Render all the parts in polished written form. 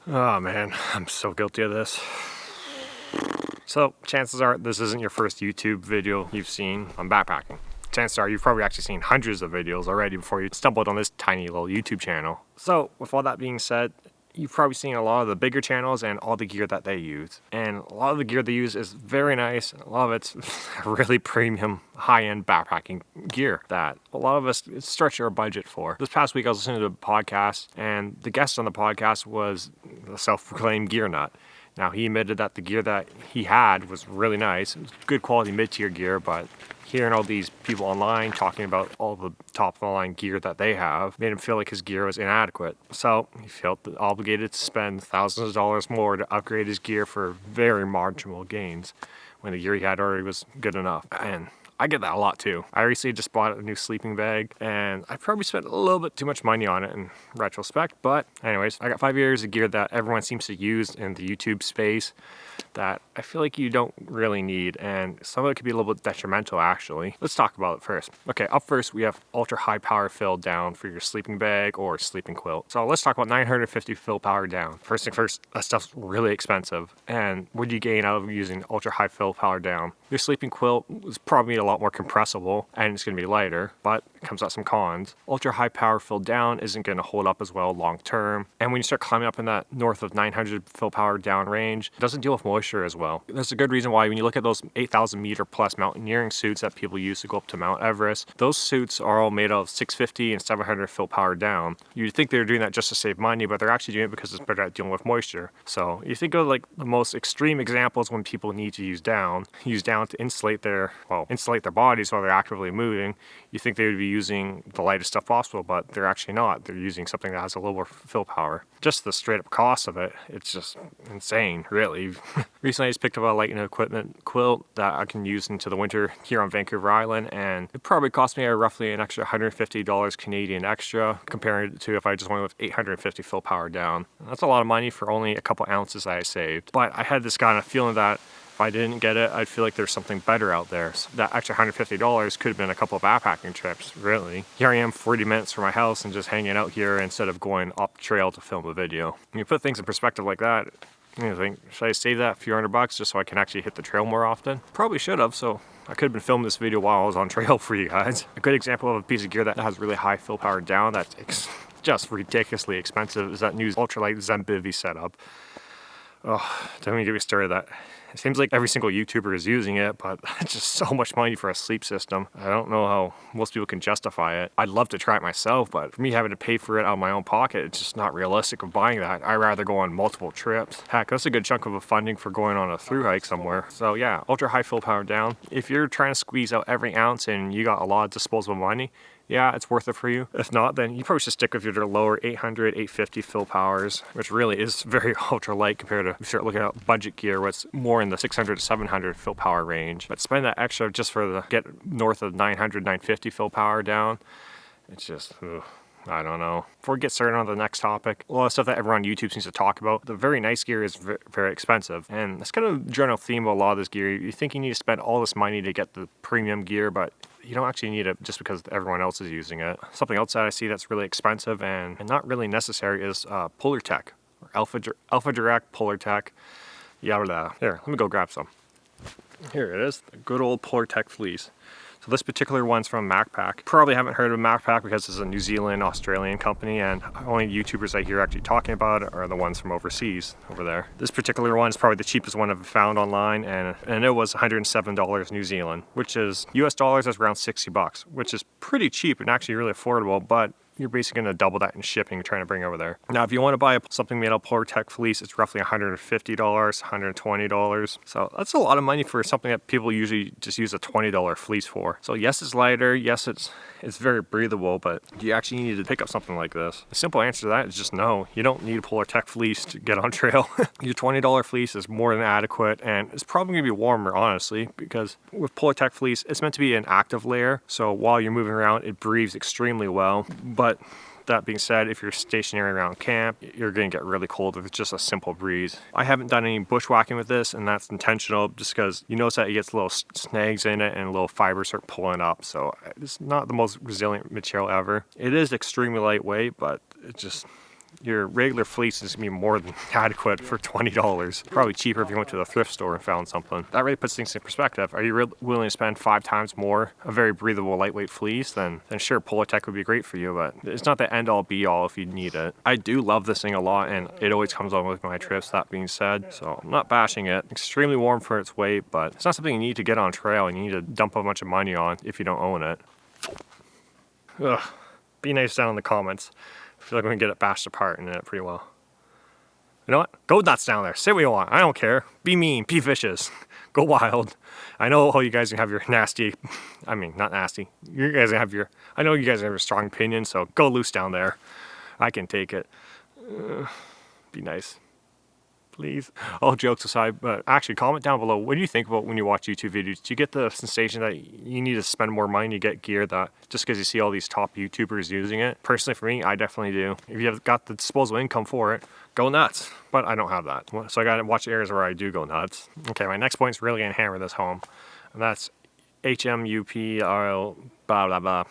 Oh man, I'm so guilty of this. So chances are this isn't your first YouTube video you've seen on backpacking. Chances are you've probably actually seen hundreds of videos already before you stumbled on this tiny little YouTube channel. So with all that being said, you've probably seen a lot of the bigger channels and all the gear that they use. And a lot of the gear they use is very nice. A lot of it's really premium, high-end backpacking gear that a lot of us stretch our budget for. This past week I was listening to a podcast, and the guest on the podcast was the self-proclaimed gear nut. Now, he admitted that the gear that he had was really nice. It was good quality mid-tier gear, but hearing all these people online talking about all the top-of-the-line gear that they have made him feel like his gear was inadequate. So he felt obligated to spend thousands of dollars more to upgrade his gear for very marginal gains when the gear he had already was good enough. And I get that a lot too. I recently just bought a new sleeping bag, and I probably spent a little bit too much money on it in retrospect. But anyways, I got 5 years of gear that everyone seems to use in the YouTube space that I feel like you don't really need, and some of it could be a little bit detrimental actually. Let's talk about it first. Okay, up first we have ultra high power fill down for your sleeping bag or sleeping quilt. So let's talk about 950 fill power down. First thing first, that stuff's really expensive, and what do you gain out of using ultra high fill power down? Your sleeping quilt is probably a lot more compressible and it's going to be lighter, but it comes out some cons. Ultra high power fill down isn't going to hold up as well long term, and when you start climbing up in that north of 900 fill power down range, it doesn't deal with moisture as well. There's a good reason why when you look at those 8,000 meter plus mountaineering suits that people use to go up to Mount Everest, those suits are all made of 650 and 700 fill power down. You'd think they're doing that just to save money, but they're actually doing it because it's better at dealing with moisture. So you think of like the most extreme examples when people need to use down to insulate their bodies while they're actively moving. You think they would be using the lightest stuff possible, but they're actually not. They're using something that has a little more fill power. Just the straight up cost of it, it's just insane, really. Recently I just picked up a lighting equipment quilt that I can use into the winter here on Vancouver Island, and it probably cost me roughly an extra $150 Canadian extra compared to if I just went with 850 fill power down. That's a lot of money for only a couple ounces that I saved. But I had this kind of feeling that if I didn't get it, I'd feel like there's something better out there. So that extra $150 could have been a couple of backpacking trips, really. Here I am 40 minutes from my house and just hanging out here instead of going up trail to film a video. When you put things in perspective like that, you think, should I save that few $100 just so I can actually hit the trail more often? Probably should have, so I could have been filming this video while I was on trail for you guys. A good example of a piece of gear that has really high fill power down that's just ridiculously expensive is that new ultralight Zenbivy setup. Oh, don't even get me started that. It seems like every single YouTuber is using it, but it's just so much money for a sleep system. I don't know how most people can justify it. I'd love to try it myself, but for me having to pay for it out of my own pocket, it's just not realistic of buying that. I'd rather go on multiple trips. Heck, that's a good chunk of a funding for going on a thru hike somewhere. So yeah, ultra high fill power down. If you're trying to squeeze out every ounce and you got a lot of disposable money, yeah, it's worth it for you. If not, then you probably should stick with your lower 800, 850 fill powers, which really is very ultra light compared to if you start looking at budget gear, what's more in the 600 to 700 fill power range. But spend that extra just for the get north of 900, 950 fill power down. It's just, I don't know. Before we get started on the next topic, a lot of stuff that everyone on YouTube seems to talk about, the very nice gear is very expensive. And that's kind of a general theme of a lot of this gear. You think you need to spend all this money to get the premium gear, but you don't actually need it just because everyone else is using it. Something else that I see that's really expensive and not really necessary is Polartec, or Alpha Direct, Polartec, yada. Here, let me go grab some. Here it is, the good old Polartec fleece. So this particular one's from MacPack. Probably haven't heard of MacPack because it's a New Zealand, Australian company, and only YouTubers I hear actually talking about it are the ones from overseas over there. This particular one is probably the cheapest one I've found online, and it was $107 New Zealand, which is US dollars, that's around 60 bucks, which is pretty cheap and actually really affordable, but you're basically going to double that in shipping trying to bring over there. Now, if you want to buy something made of Polartec fleece, it's roughly $150, $120. So that's a lot of money for something that people usually just use a $20 fleece for. So yes, it's lighter. Yes, it's very breathable, but do you actually need to pick up something like this? The simple answer to that is just no. You don't need a Polartec fleece to get on trail. Your $20 fleece is more than adequate, and it's probably going to be warmer, honestly, because with Polartec fleece, it's meant to be an active layer. So while you're moving around, it breathes extremely well. But that being said, if you're stationary around camp, you're going to get really cold with just a simple breeze. I haven't done any bushwhacking with this, and that's intentional just because you notice that it gets little snags in it and little fibers start pulling up. So it's not the most resilient material ever. It is extremely lightweight, but it just, your regular fleece is gonna be more than adequate for $20. Probably cheaper if you went to the thrift store and found something. That really puts things in perspective. Are you willing to spend 5 times more a very breathable, lightweight fleece? Then sure, Polartec would be great for you, but it's not the end all be all if you need it. I do love this thing a lot, and it always comes on with my trips, that being said, so I'm not bashing it. Extremely warm for its weight, but it's not something you need to get on trail and you need to dump a bunch of money on if you don't own it. Ugh. Be nice down in the comments. I feel like we can get it bashed apart in it pretty well. You know what? Go nuts down there. Say what you want. I don't care. Be mean. Be vicious. Go wild. I know how you guys can have your nasty, I mean, not nasty. You guys can have your, I know you guys have a strong opinion, so go loose down there. I can take it. Be nice. Please. All jokes aside, but actually comment down below, what do you think about when you watch YouTube videos? Do you get the sensation that you need to spend more money to get gear that just because you see all these top YouTubers using it? Personally for me, I definitely do. If you've got the disposable income for it, go nuts. But I don't have that. So I gotta watch areas where I do go nuts. Okay, my next point is really gonna hammer this home. And that's HMUPRL blah blah blah.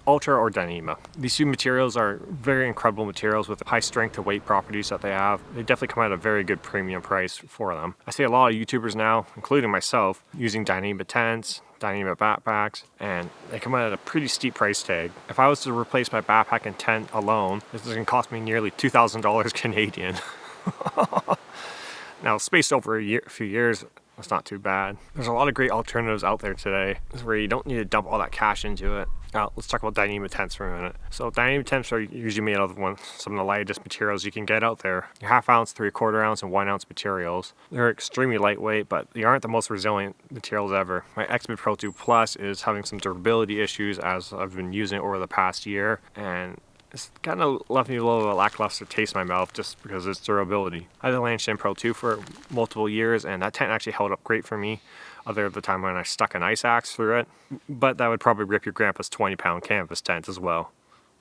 Ultra or Dyneema. These two materials are very incredible materials with high strength to weight properties that they have. They definitely come at a very good premium price for them. I see a lot of YouTubers now, including myself, using Dyneema tents, Dyneema backpacks, and they come at a pretty steep price tag. If I was to replace my backpack and tent alone, this is going to cost me nearly $2,000 Canadian. Now, spaced over a few years, that's not too bad. There's a lot of great alternatives out there today where you don't need to dump all that cash into it. Now, let's talk about Dyneema tents for a minute. So Dyneema tents are usually made out of some of the lightest materials you can get out there. Your 1/2 ounce, 3/4 ounce, and 1 ounce materials. They're extremely lightweight, but they aren't the most resilient materials ever. My X-Mid Pro 2 Plus is having some durability issues as I've been using it over the past year, and it's kind of left me a little lackluster taste in my mouth just because of its durability. I had the Lanshan Pro 2 for multiple years, and that tent actually held up great for me, other than the time when I stuck an ice axe through it. But that would probably rip your grandpa's 20-pound canvas tent as well.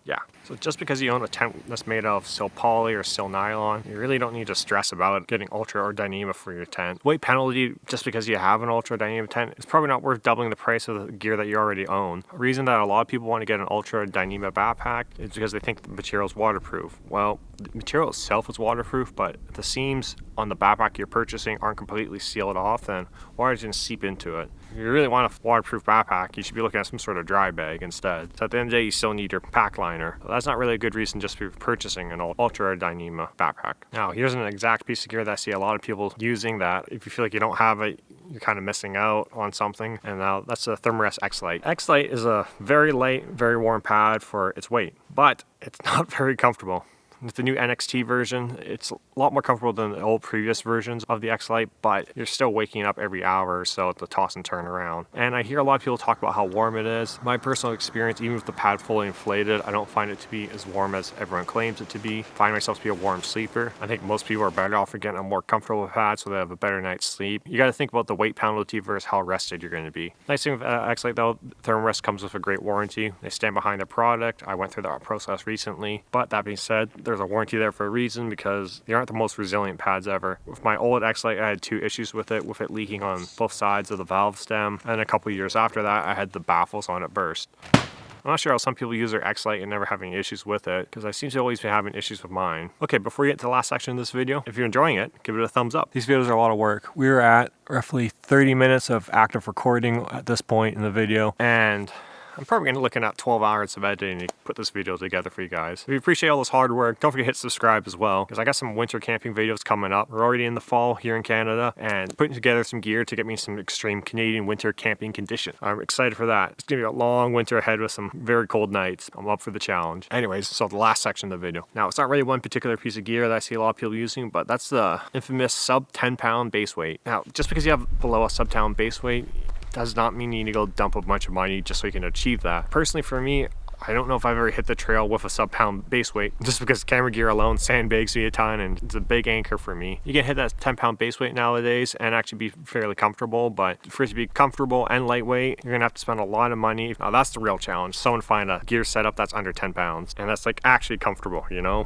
Yeah, so just because you own a tent that's made out of sil poly or sil nylon, you really don't need to stress about getting Ultra or Dyneema for your tent. Weight penalty, just because you have an Ultra Dyneema tent, it's probably not worth doubling the price of the gear that you already own. A reason that a lot of people want to get an Ultra Dyneema backpack is because they think the material is waterproof. Well, the material itself is waterproof, but if the seams on the backpack you're purchasing aren't completely sealed off, then water is going to seep into it. If you really want a waterproof backpack, you should be looking at some sort of dry bag instead. So at the end of the day, you still need your pack liner. But that's not really a good reason just for purchasing an Ultra or Dyneema backpack. Now, here's an exact piece of gear that I see a lot of people using that if you feel like you don't have it, you're kind of missing out on something. And now that's the Thermarest X-Lite. X-Lite is a very light, very warm pad for its weight, but it's not very comfortable. With the new NXT version, it's a lot more comfortable than the old previous versions of the X-Lite, but you're still waking up every hour or so to toss and turn around. And I hear a lot of people talk about how warm it is. My personal experience, even with the pad fully inflated, I don't find it to be as warm as everyone claims it to be. I find myself to be a warm sleeper. I think most people are better off for getting a more comfortable pad so they have a better night's sleep. You got to think about the weight penalty versus how rested you're going to be. Nice thing with X-Lite though, Thermarest comes with a great warranty. They stand behind their product. I went through that process recently, but that being said, there's a warranty there for a reason because they aren't the most resilient pads ever. With my old X-Lite, I had 2 issues with it leaking on both sides of the valve stem, and a couple years after that, I had the baffles on it burst. I'm not sure how some people use their X-Lite and never having issues with it, because I seem to always be having issues with mine. Okay, before we get to the last section of this video, if you're enjoying it, give it a thumbs up. These videos are a lot of work. We're at roughly 30 minutes of active recording at this point in the video, and I'm probably going to be looking at 12 hours of editing to put this video together for you guys. If you appreciate all this hard work, don't forget to hit subscribe as well, because I got some winter camping videos coming up. We're already in the fall here in Canada, and putting together some gear to get me some extreme Canadian winter camping condition. I'm excited for that. It's going to be a long winter ahead with some very cold nights. I'm up for the challenge. Anyways, so the last section of the video. Now, it's not really one particular piece of gear that I see a lot of people using, but that's the infamous sub 10-pound base weight. Now, just because you have below a sub 10 base weight, does not mean you need to go dump a bunch of money just so you can achieve that. Personally, for me, I don't know if I've ever hit the trail with a sub-pound base weight, just because camera gear alone sandbags me a ton and it's a big anchor for me. You can hit that 10-pound base weight nowadays and actually be fairly comfortable, but for it to be comfortable and lightweight, you're gonna have to spend a lot of money. Now that's the real challenge. Someone find a gear setup that's under 10 pounds and that's like actually comfortable, you know?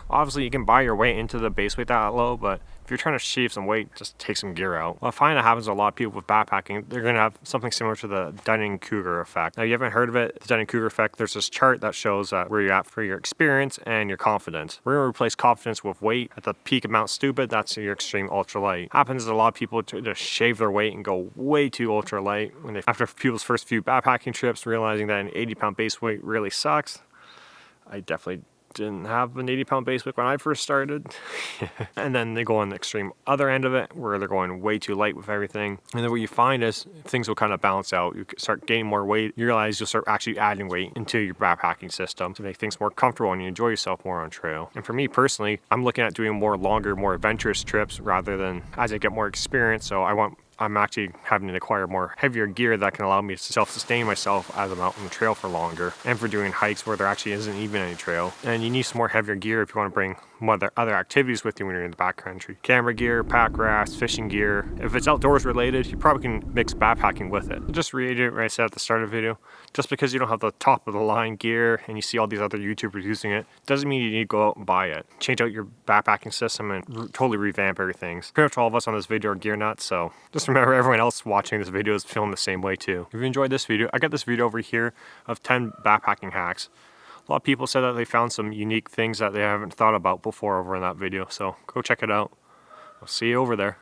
Obviously you can buy your way into the base weight that low, but if you're trying to shave some weight, just take some gear out. Well, I find that happens to a lot of people with backpacking. They're gonna have something similar to the Dunning-Kruger effect. Now, you haven't heard of it, the Dunning-Kruger effect. there's this chart that shows where you're at for your experience and your confidence. We're gonna replace confidence with weight. At the peak of Mount Stupid, that's your extreme ultralight. Happens that a lot of people just shave their weight and go way too ultralight when they, after people's first few backpacking trips, realizing that an 80-pound base weight really sucks. I definitely didn't have an 80-pound base weight when I first started. And then they go on the extreme other end of it where they're going way too light with everything. And then what you find is things will kind of balance out. You start gaining more weight. You realize you'll start actually adding weight into your backpacking system to make things more comfortable and you enjoy yourself more on trail. And for me personally, I'm looking at doing more longer, more adventurous trips rather than as I get more experience. So I'm actually having to acquire more heavier gear that can allow me to self-sustain myself as I'm out on the trail for longer and for doing hikes where there actually isn't even any trail. And you need some more heavier gear if you want to bring other activities with you when you're in the backcountry. Camera gear, pack rafts, fishing gear. If it's outdoors related, you probably can mix backpacking with it. Just reiterate what I said at the start of the video. Just because you don't have the top of the line gear and you see all these other YouTubers using it, doesn't mean you need to go out and buy it. Change out your backpacking system and totally revamp everything. Pretty much all of us on this video are gear nuts, so just remember everyone else watching this video is feeling the same way too. If you enjoyed this video, I got this video over here of 10 backpacking hacks. A lot of people said that they found some unique things that they haven't thought about before over in that video, so go check it out. I'll see you over there.